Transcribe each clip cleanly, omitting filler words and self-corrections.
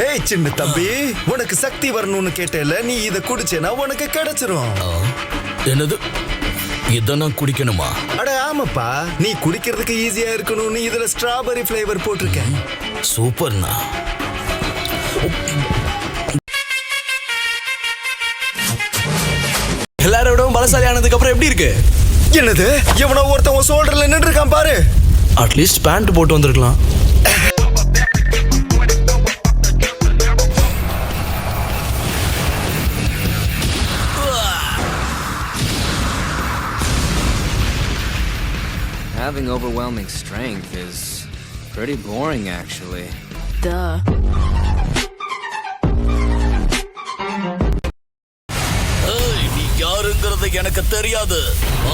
ஏய் சின்ன தம்பி, உனக்கு சக்தி வரணும்னு கேட்டல, நீ இத குடிச்சேனா உனக்கு கிடைச்சிரும். என்னது, இத நான் குடிக்கணுமா? அட ஆமாப்பா, நீ குடிக்கிறதுக்கு ஈஸியா இருக்கணும்னு இதுல ஸ்ட்ராபெரி ஃபிளேவர் போட்டிருக்கேன். சூப்பர்ண்ணா. எல்லாரோட பலசாலி ஆனதுக்கு அப்புறம் எப்படி இருக்கு? என்னது, எவனோ ஒருத்தன் சோல்டர்ல நின்று இருக்கான் பாரு. அட்லீஸ்ட் பேண்ட் போட்டு வந்திருக்கலாம். Having overwhelming strength is pretty boring, actually. Duh. ஏய், நீ யாருங்கிறது எனக்கு தெரியாது.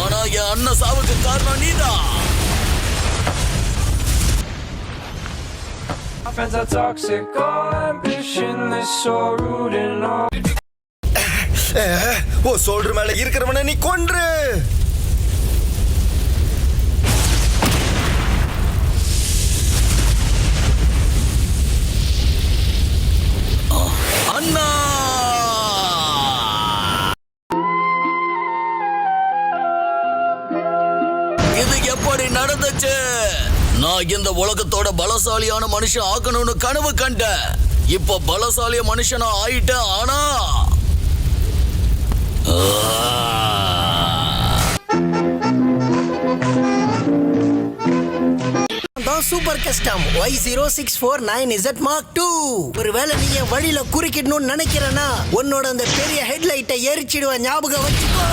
ஆனா என் அண்ணன் சாவுக்கு காரணம் நீதான். Friends are toxic, all ambition is so rude and all. ஓ சோல்டர் மேல இருக்கிறவன நீ கொன்று. அண்ணா, இது எப்படி நடந்துச்சு? நான் இந்த உலகத்தோட பலசாலியான மனுஷன் ஆக்கணும்னு கனவு கண்டேன். இப்ப பலசாலிய மனுஷனா ஆயிட்டேன். ஆனா super custom Y0649Z Mark II. ஒருவேளை நீ என் வழியில குறுக்கிடணும்னு நினைக்கிறேன்னா உன்னோட அந்த பெரிய ஹெட்லைட்டை எரிச்சிடுவேன், ஞாபகம் வச்சுக்கோ.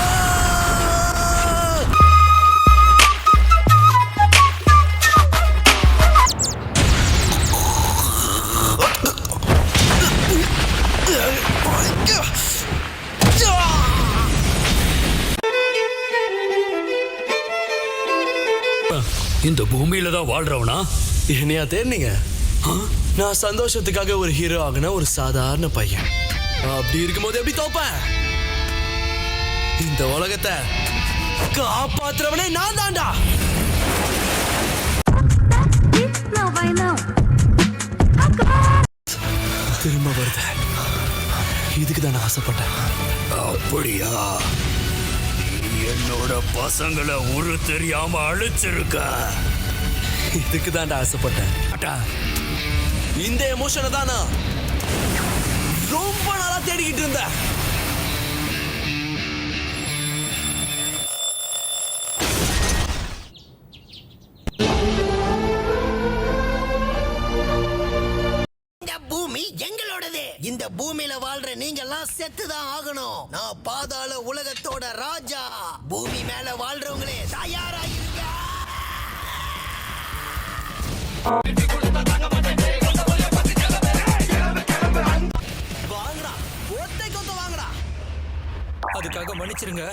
இந்த பூமியில தான் வாழ்றவனா? என்னையா தேர்னீங்க? நான் சந்தோஷத்துக்காக ஒரு ஹீரோ ஆகின ஒரு சாதாரண பையன். அப்படி இருக்கும்போது எப்படி தோப்பேன்? இந்த உலகத்தை காப்பாத்துறவனே நான் தான்டா. திரும்ப வருது. இதுக்கு தான் நான் ஆசைப்பட்டேன். அப்படியா? என்னோட பசங்களை ஒரு தெரியாம அழிச்சிருக்க. இதுக்கு தான்டா ஆசைப்பட்டேன். இந்த எமோஷனை தான் நான் ரொம்ப நாளா தேடிக்கிட்டு இருந்தேன். இந்த பூமியில வாழ்ற நீங்கெல்லாம் செத்துதான் ஆகணும். நான் பாதாள உலகத்தோட ராஜா. பூமி மேல வாழ்றவங்களே தயாராயிருங்க. வாங்கடா, ஒத்தை கொத்த வாங்கடா. அதுக்காக மன்னிச்சிருங்க.